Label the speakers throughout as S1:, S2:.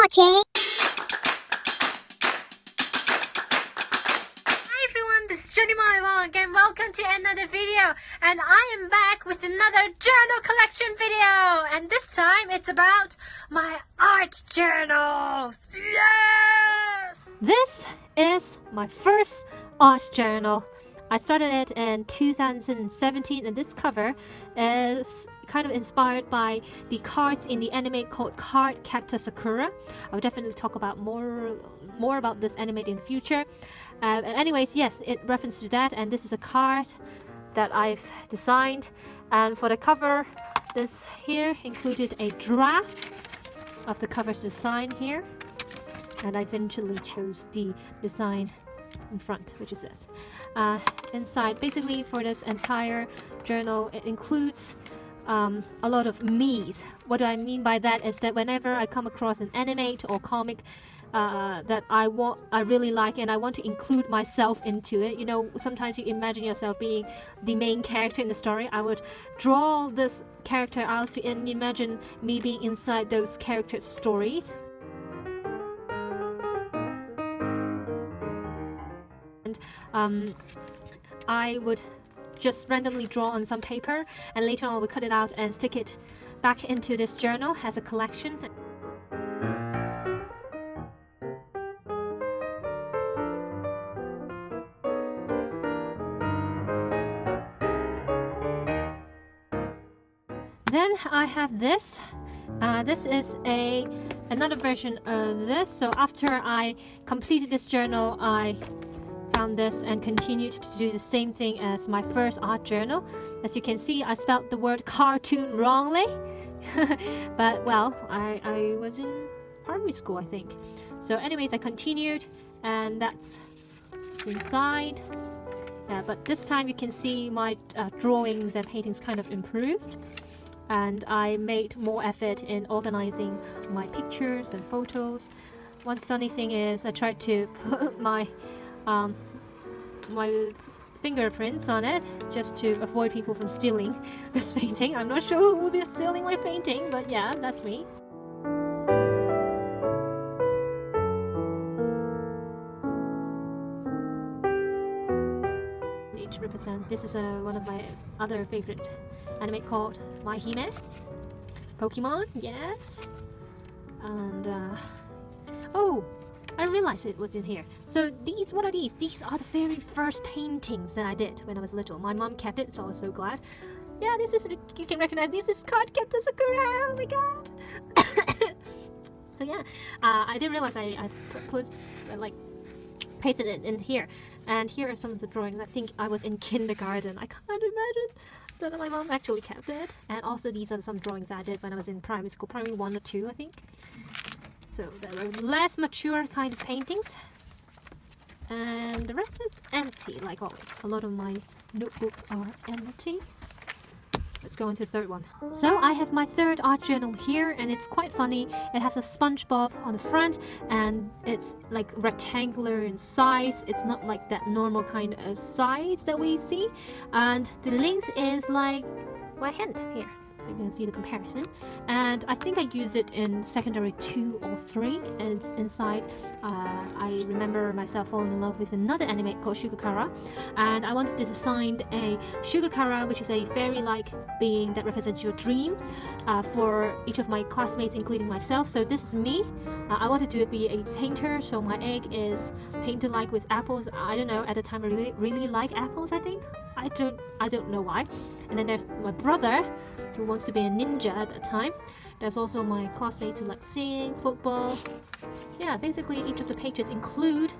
S1: watching.
S2: Hi everyone, this is J.M.Wong and welcome to another video. And I am back with another journal collection video. And this time it's about my art journals. Yes! This is my first art journal. I started it in 2017 and this cover is kind of inspired by the cards in the anime called Card Captor Sakura. I'll definitely talk about more about this anime in the future. And anyways, yes, it references to that, and this is a card that I've designed. And for the cover, this here included a draft of the cover's design here, and I eventually chose the design in front, which is this. Inside, basically for this entire journal, it includes a lot of me's. What I mean by that is that whenever I come across an anime or comic that I really like, and I want to include myself into it. You know, sometimes you imagine yourself being the main character in the story. I would draw this character out and imagine me being inside those characters' stories. And I would just randomly draw on some paper, and later on I would cut it out and stick it back into this journal as a collection. Then I have this. This is another version of this. So after I completed this journal, I found this and continued to do the same thing as my first art journal. As you can see, I spelled the word cartoon wrongly. But well, I was in primary school, I think. So anyways, I continued, and that's inside. But this time you can see my drawings and paintings kind of improved. And I made more effort in organizing my pictures and photos. One funny thing is I tried to put my fingerprints on it just to avoid people from stealing this painting. I'm not sure who will be stealing my painting, but yeah, that's me. Each represents, this is one of my other favorite anime called My Hime. Pokemon, yes. And oh, I realized it was in here. So these, what are these? These are the very first paintings that I did when I was little. My mom kept it, so I was so glad. Yeah, this is, you can recognize this is Card Captor Sakura. Oh my god. So yeah, I didn't realize I pasted it in here. And here are some of the drawings. I think I was in kindergarten. I can't imagine that my mom actually kept it. And also these are some drawings I did when I was in primary school, primary 1 or 2, I think. So there are less mature kind of paintings. And the rest is empty, like always. A lot of my notebooks are empty. Let's go into the third one. So I have my third art journal here, and it's quite funny. It has a SpongeBob on the front, and it's like rectangular in size. It's not like that normal kind of size that we see. And the length is like my hand here. So you can see the comparison. And I think I used it in secondary 2 or 3. And inside, I remember myself falling in love with another anime called Shugakara. And I wanted to design a Shugakara, which is a fairy-like being that represents your dream, for each of my classmates, including myself. So this is me. I wanted to be a painter, so my egg is painted like with apples. I don't know, at the time I really like apples, I think. I don't know why. And then there's my brother, who wants to be a ninja at that time. There's also my classmates who like singing, football. Yeah, basically each of the pages include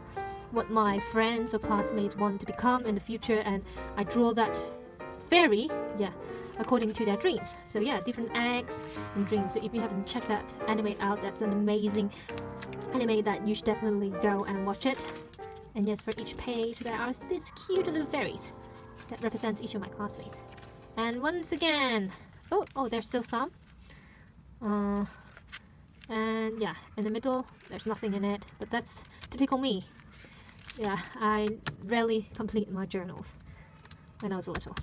S2: what my friends or classmates want to become in the future, and I draw that fairy, yeah, according to their dreams. So yeah, different eggs and dreams. So if you haven't checked that anime out, that's an amazing anime that you should definitely go and watch it. And yes, for each page there are these cute little fairies that represents each of my classmates. And once again, oh, there's still some. And yeah, in the middle, there's nothing in it, but that's typical me. Yeah, I rarely complete my journals when I was little.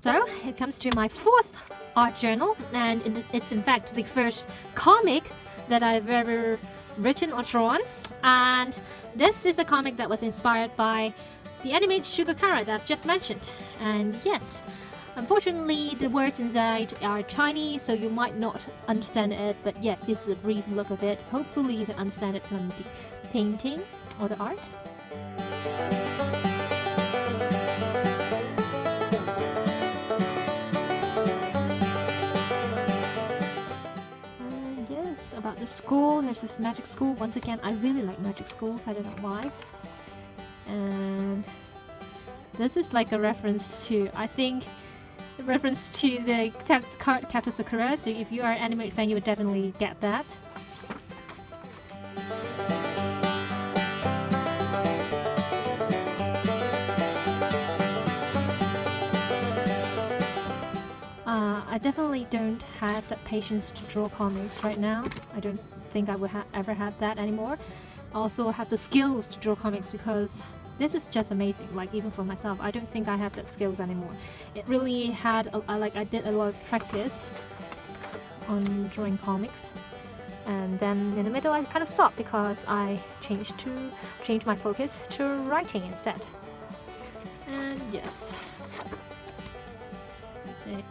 S2: So it comes to my fourth art journal, and it's in fact the first comic that I've ever written or drawn. And this is a comic that was inspired by the anime Sugar Carrot that I've just mentioned. And yes, unfortunately the words inside are Chinese, so you might not understand it, but yes, this is a brief look of it. Hopefully you can understand it from the painting or the art. And yes, about the school, there's this magic school. Once again, I really like magic schools, I don't know why. And this is like a reference to, I think, a reference to the card Captain Sakura, so if you are an anime fan, you would definitely get that. I definitely don't have that patience to draw comics right now. I don't think I would ever have that anymore. I also have the skills to draw comics because this is just amazing. Like, even for myself, I don't think I have that skills anymore. It really had I did a lot of practice on drawing comics, and then in the middle I kind of stopped because I changed my focus to writing instead. And yes, that's it.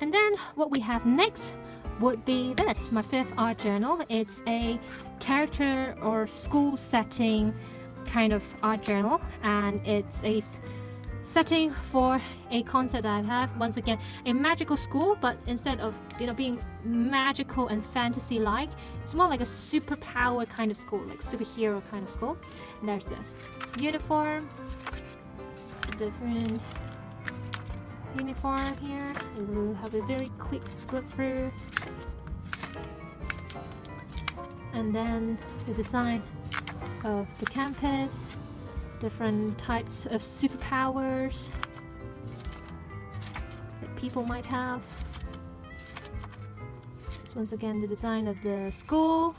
S2: And then what we have next would be this, my 5th art journal. It's a character or school setting kind of art journal, and it's a setting for a concept that I have. Once again, a magical school, but instead of being magical and fantasy like, it's more like a superpower kind of school, like superhero kind of school. And there's this uniform, different uniform here. We will have a very quick flip through, and then the design of the campus, different types of superpowers that people might have. This once again the design of the school,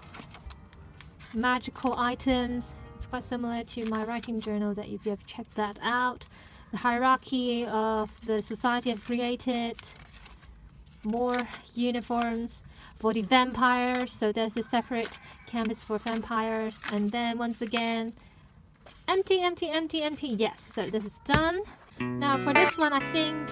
S2: magical items. It's quite similar to my writing journal, that if you have checked that out. The hierarchy of the society I've created, more uniforms for the vampires, so there's a separate campus for vampires, and then once again empty. Yes, so this is done. Now for this one, I think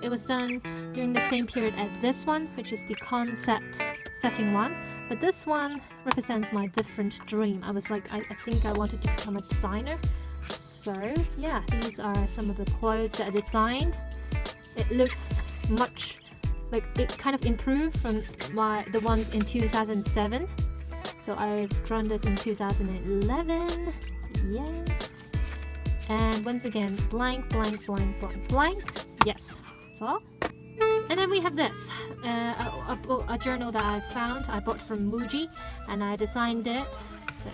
S2: it was done during the same period as this one, which is the concept setting one, but this one represents my different dream. I was like, I think I wanted to become a designer. So yeah, these are some of the clothes that I designed. It looks much like it kind of improved from the ones in 2007. So I've drawn this in 2011. Yes. And once again, blank. Yes, that's all. And then we have this, a journal that I found. I bought from Muji, and I designed it. So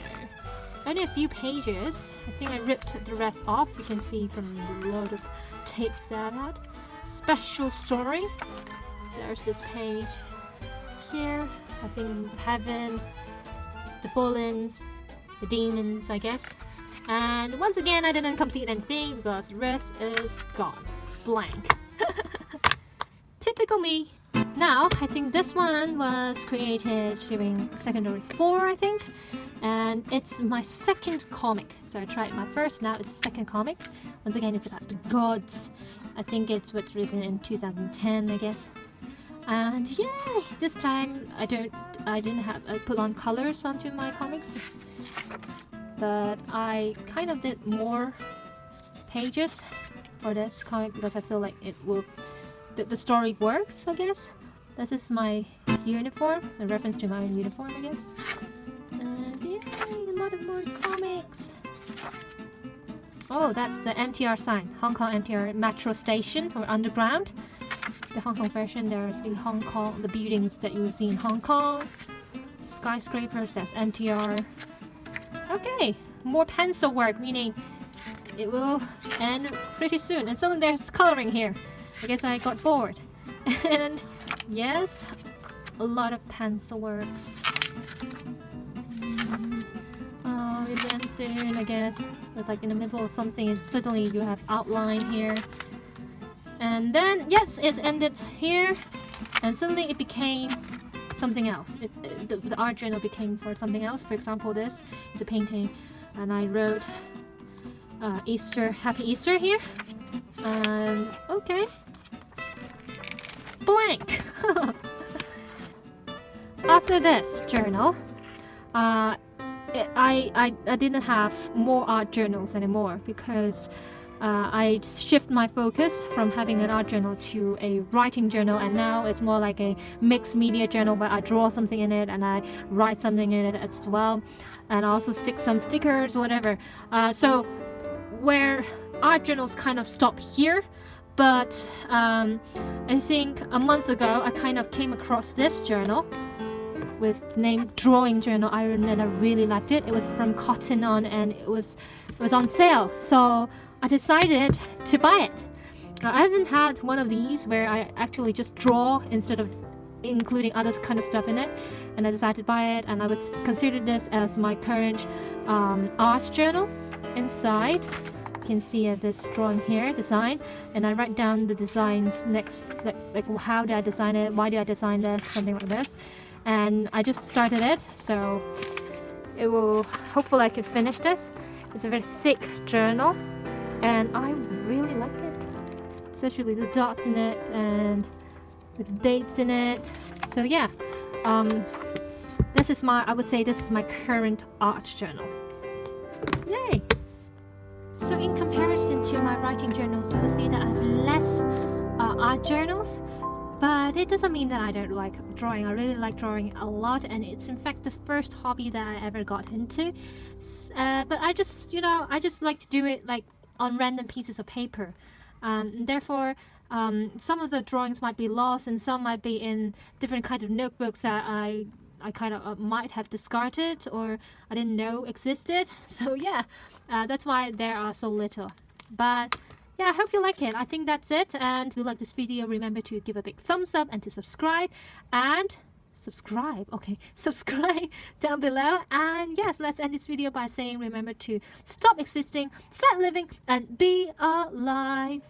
S2: only a few pages. I think I ripped the rest off. You can see from the load of tapes that I've had. Special story. There's this page here. I think heaven, the fallens, the demons, I guess. And once again, I didn't complete anything because the rest is gone. Blank. Typical me. Now, I think this one was created during secondary 4, I think. And it's my second comic. So I tried my first, now it's the second comic. Once again, it's about the gods. I think it's what's written in 2010, I guess. And yay! This time I put on colors onto my comics, but I kind of did more pages for this comic because I feel like it will, the story works, I guess. This is my uniform, a reference to my own uniform, I guess. And yay, a lot of more comics. Oh, that's the MTR sign, Hong Kong MTR Metro Station or Underground. The Hong Kong version, there's the buildings that you will see in Hong Kong. Skyscrapers, that's MTR. Okay, more pencil work, meaning it will end pretty soon. And suddenly there's coloring here. I guess I got bored. And yes, a lot of pencil works. it ends soon, I guess. It's like in the middle of something, and suddenly you have outline here. And then, yes, it ended here, and suddenly it became something else. The art journal became for something else. For example, this is a painting, and I wrote Easter, Happy Easter here. And okay, blank. After this journal, I didn't have more art journals anymore because I shift my focus from having an art journal to a writing journal, and now it's more like a mixed media journal where I draw something in it and I write something in it as well, and I also stick some stickers, whatever. So where art journals kind of stop here, but I think a month ago I kind of came across this journal with the name Drawing Journal Iron, and I really liked it. It was from Cotton On, and it was on sale, so I decided to buy it. I haven't had one of these where I actually just draw instead of including other kind of stuff in it, and I decided to buy it, and I was considered this as my current art journal. Inside you can see this drawing here, design, and I write down the designs next, like how did I design it, why did I design this, something like this. And I just started it, so it will, hopefully I can finish this. It's a very thick journal, and I really like it, especially the dots in it and with dates in it. So yeah, this is my, I would say this is my current art journal. Yay! So in comparison to my writing journals, you will see that I have less art journals, but it doesn't mean that I don't like drawing. I really like drawing a lot, and it's in fact the first hobby that I ever got into. But I just, I just like to do it like on random pieces of paper. Therefore, some of the drawings might be lost, and some might be in different kinds of notebooks that I kind of might have discarded or I didn't know existed. So yeah, that's why there are so little. But yeah, I hope you like it. I think that's it. And if you like this video, remember to give a big thumbs up and to subscribe. And subscribe down below. And yes, let's end this video by saying remember to stop existing, start living, and be alive.